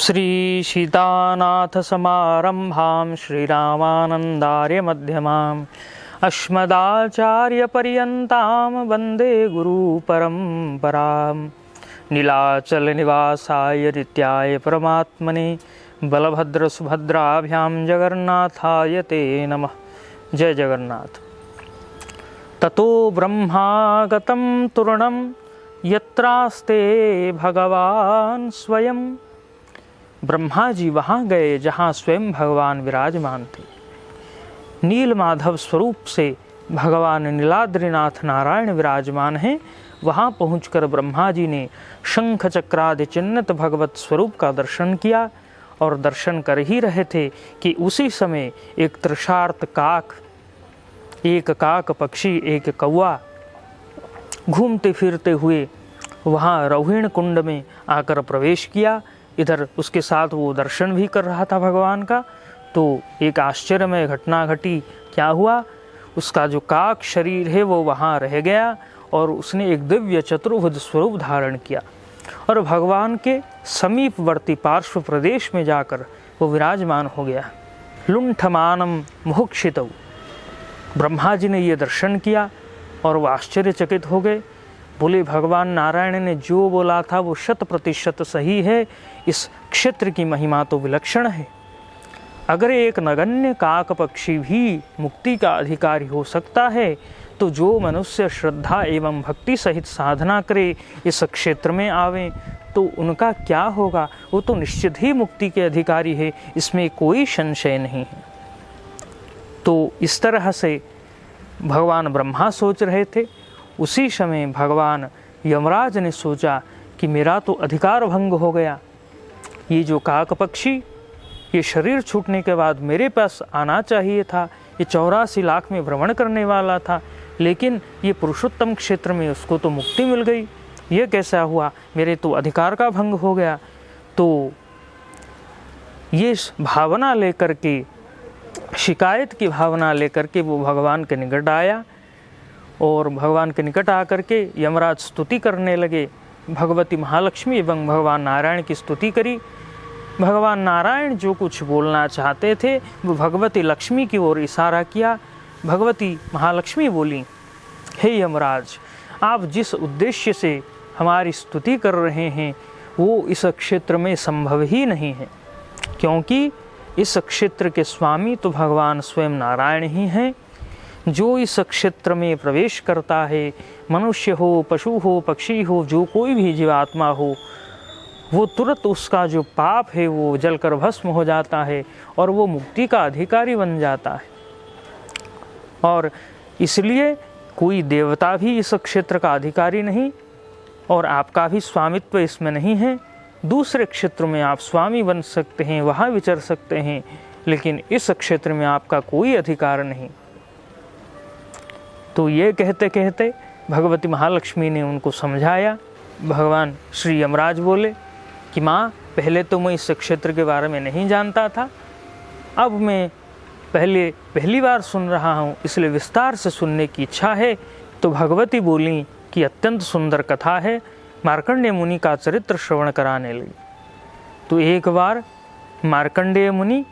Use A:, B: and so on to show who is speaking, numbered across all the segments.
A: श्री सीतानाथ समारंभां श्रीरामानंदार्य मध्यमाम् अस्मदाचार्यपर्यन्तां वन्दे गुरुपरम्पराम्। नीलाचलनिवासाय नित्याय परमात्मने बलभद्रसुभद्राभ्यां जगन्नाथाय ते नमः। जय जगन्नाथ। ततो ब्रह्मागतं तूर्णं यत्रास्ते भगवान स्वयं। ब्रह्मा जी वहाँ गए जहाँ स्वयं भगवान विराजमान थे। नील माधव स्वरूप से भगवान नीलाद्रिनाथ नारायण विराजमान हैं। वहाँ पहुंचकर ब्रह्मा जी ने शंख चक्रादि चिन्हित भगवत स्वरूप का दर्शन किया और दर्शन कर ही रहे थे कि उसी समय एक तृषार्त काक, एक काक पक्षी, एक कौवा घूमते फिरते हुए वहाँ रोहिणी कुंड में आकर प्रवेश किया। इधर उसके साथ वो दर्शन भी कर रहा था भगवान का। तो एक आश्चर्यमय घटना घटी। क्या हुआ? उसका जो काक शरीर है वो वहाँ रह गया और उसने एक दिव्य चतुर्भुज स्वरूप धारण किया और भगवान के समीपवर्ती पार्श्व प्रदेश में जाकर वो विराजमान हो गया। लुंठमानम मुहुक्षितौ। ब्रह्मा जी ने ये दर्शन किया और वो आश्चर्यचकित हो गए। बोले, भगवान नारायण ने जो बोला था वो 100% सही है। इस क्षेत्र की महिमा तो विलक्षण है। अगर एक नगण्य काक पक्षी भी मुक्ति का अधिकारी हो सकता है तो जो मनुष्य श्रद्धा एवं भक्ति सहित साधना करे, इस क्षेत्र में आवे, तो उनका क्या होगा? वो तो निश्चित ही मुक्ति के अधिकारी है, इसमें कोई संशय नहीं है। तो इस तरह से भगवान ब्रह्मा सोच रहे थे। उसी समय भगवान यमराज ने सोचा कि मेरा तो अधिकार भंग हो गया। ये जो काक पक्षी, ये शरीर छूटने के बाद मेरे पास आना चाहिए था। ये 84 लाख में भ्रमण करने वाला था, लेकिन ये पुरुषोत्तम क्षेत्र में उसको तो मुक्ति मिल गई। ये कैसा हुआ? मेरे तो अधिकार का भंग हो गया। तो ये भावना लेकर के, शिकायत की भावना लेकर के वो भगवान के निकट आया और भगवान के निकट आकर के यमराज स्तुति करने लगे। भगवती महालक्ष्मी एवं भगवान नारायण की स्तुति करी। भगवान नारायण जो कुछ बोलना चाहते थे वो भगवती लक्ष्मी की ओर इशारा किया। भगवती महालक्ष्मी बोली, हे यमराज, आप जिस उद्देश्य से हमारी स्तुति कर रहे हैं वो इस क्षेत्र में संभव ही नहीं है, क्योंकि इस क्षेत्र के स्वामी तो भगवान स्वयं नारायण ही हैं। जो इस क्षेत्र में प्रवेश करता है, मनुष्य हो, पशु हो, पक्षी हो, जो कोई भी जीवात्मा हो, वो तुरंत उसका जो पाप है वो जलकर भस्म हो जाता है और वो मुक्ति का अधिकारी बन जाता है। और इसलिए कोई देवता भी इस क्षेत्र का अधिकारी नहीं और आपका भी स्वामित्व इसमें नहीं है। दूसरे क्षेत्र में आप स्वामी बन सकते हैं, वहाँ विचर सकते हैं, लेकिन इस क्षेत्र में आपका कोई अधिकार नहीं। तो ये कहते कहते भगवती महालक्ष्मी ने उनको समझाया। भगवान श्री यमराज बोले कि माँ, पहले तो मैं इस क्षेत्र के बारे में नहीं जानता था, अब मैं पहली बार सुन रहा हूँ, इसलिए विस्तार से सुनने की इच्छा है। तो भगवती बोली कि अत्यंत सुंदर कथा है। मार्कंडेय मुनि का चरित्र श्रवण कराने लगी। तो एक बार मार्कंडेय मुनि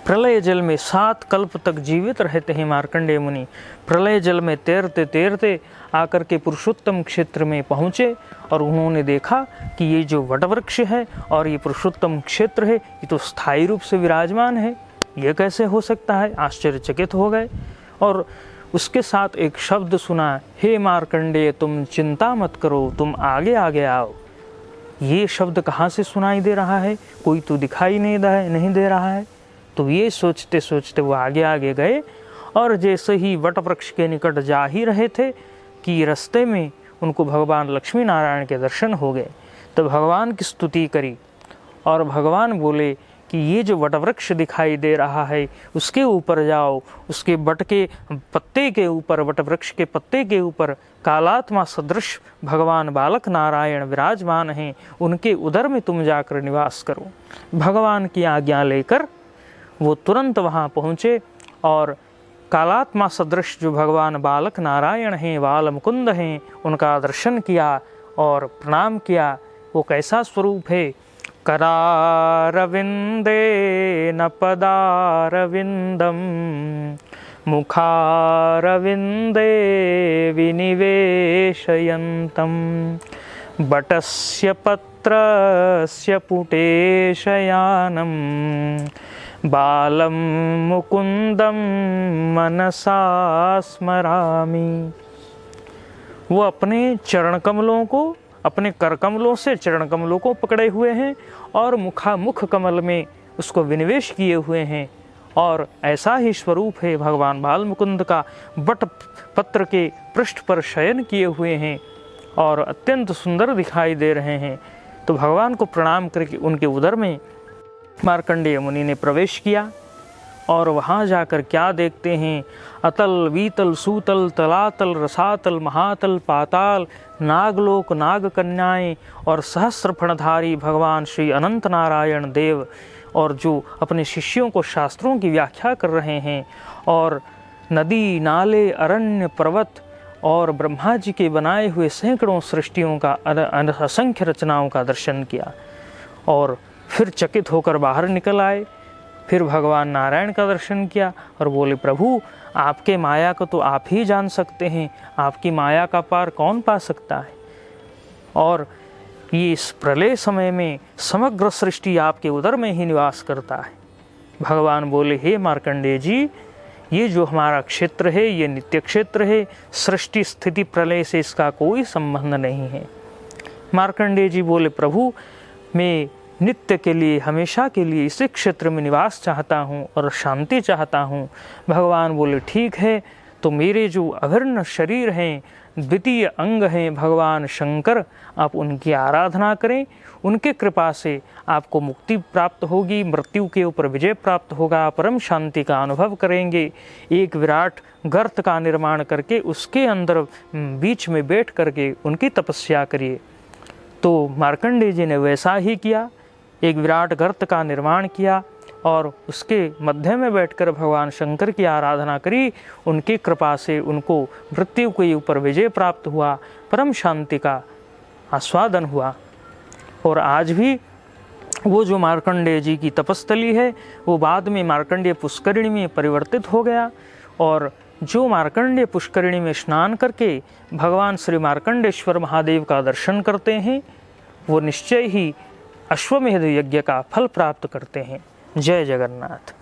A: प्रलय जल में 7 कल्प तक जीवित रहते हैं। मार्कंडेय मुनि प्रलय जल में तैरते तैरते आकर के पुरुषोत्तम क्षेत्र में पहुँचे और उन्होंने देखा कि ये जो वटवृक्ष है और ये पुरुषोत्तम क्षेत्र है, ये तो स्थायी रूप से विराजमान है। ये कैसे हो सकता है? आश्चर्यचकित हो गए और उसके साथ एक शब्द सुना, हे मार्कंडेय, तुम चिंता मत करो, तुम आगे आगे आओ। ये शब्द कहाँ से सुनाई दे रहा है? कोई तो दिखाई नहीं दे रहा है। तो ये सोचते सोचते वो आगे आगे गए और जैसे ही वटवृक्ष के निकट जा ही रहे थे कि रास्ते में उनको भगवान लक्ष्मी नारायण के दर्शन हो गए। तो भगवान की स्तुति करी और भगवान बोले कि ये जो वटवृक्ष दिखाई दे रहा है उसके ऊपर जाओ, उसके वट के पत्ते के ऊपर, वटवृक्ष के पत्ते के ऊपर कालात्मा सदृश भगवान बालक नारायण विराजमान हैं, उनके उदर में तुम जाकर निवास करो। भगवान की आज्ञा लेकर वो तुरंत वहाँ पहुँचे और कालात्मा सदृश जो भगवान बालक नारायण हैं, बाल मुकुंद हैं, उनका दर्शन किया और प्रणाम किया। वो कैसा स्वरूप है? करारविन्देन पदारविन्दं मुखारविन्दे विनिवेशयन्तं बटस्य पत्रस्य पुटेशयानं बालं मुकुन्दं मनसा स्मरामि। वो अपने चरण कमलों को, अपने कर कमलों से चरण कमलों को पकड़े हुए हैं और मुख कमल में उसको विनिवेश किए हुए हैं। और ऐसा ही स्वरूप है भगवान बाल मुकुंद का, बट पत्र के पृष्ठ पर शयन किए हुए हैं और अत्यंत सुंदर दिखाई दे रहे हैं। तो भगवान को प्रणाम करके उनके उदर में मार्कंडेय मुनि ने प्रवेश किया और वहाँ जाकर क्या देखते हैं, अतल वीतल सूतल तलातल रसातल महातल पाताल नागलोक नाग कन्याएं और सहस्र फणधारी भगवान श्री अनंत नारायण देव, और जो अपने शिष्यों को शास्त्रों की व्याख्या कर रहे हैं, और नदी नाले अरण्य पर्वत और ब्रह्मा जी के बनाए हुए सैकड़ों सृष्टियों का असंख्य रचनाओं का दर्शन किया। और फिर चकित होकर बाहर निकल आए। फिर भगवान नारायण का दर्शन किया और बोले, प्रभु आपके माया को तो आप ही जान सकते हैं, आपकी माया का पार कौन पा सकता है। और ये इस प्रलय समय में समग्र सृष्टि आपके उदर में ही निवास करता है। भगवान बोले, हे मार्कंडेय जी, ये जो हमारा क्षेत्र है ये नित्य क्षेत्र है, सृष्टि स्थिति प्रलय से इसका कोई संबंध नहीं है। मार्कंडेय जी बोले, प्रभु मैं नित्य के लिए, हमेशा के लिए इसी क्षेत्र में निवास चाहता हूँ और शांति चाहता हूँ। भगवान बोले, ठीक है, तो मेरे जो अभिन्न शरीर हैं, द्वितीय अंग हैं भगवान शंकर, आप उनकी आराधना करें। उनके कृपा से आपको मुक्ति प्राप्त होगी, मृत्यु के ऊपर विजय प्राप्त होगा, परम शांति का अनुभव करेंगे। एक विराट गर्त का निर्माण करके उसके अंदर बीच में बैठ करके उनकी तपस्या करिए। तो मार्कंडेय जी ने वैसा ही किया, एक विराट गर्त का निर्माण किया और उसके मध्य में बैठकर भगवान शंकर की आराधना करी। उनकी कृपा से उनको मृत्यु के ऊपर विजय प्राप्त हुआ, परम शांति का आस्वादन हुआ। और आज भी वो जो मार्कंडेय जी की तपस्थली है वो बाद में मार्कंडेय पुष्करिणी में परिवर्तित हो गया। और जो मार्कंडेय पुष्करिणी में स्नान करके भगवान श्री मार्कंडेश्वर महादेव का दर्शन करते हैं, वो निश्चय ही अश्वमेध यज्ञ का फल प्राप्त करते हैं। जय जगन्नाथ।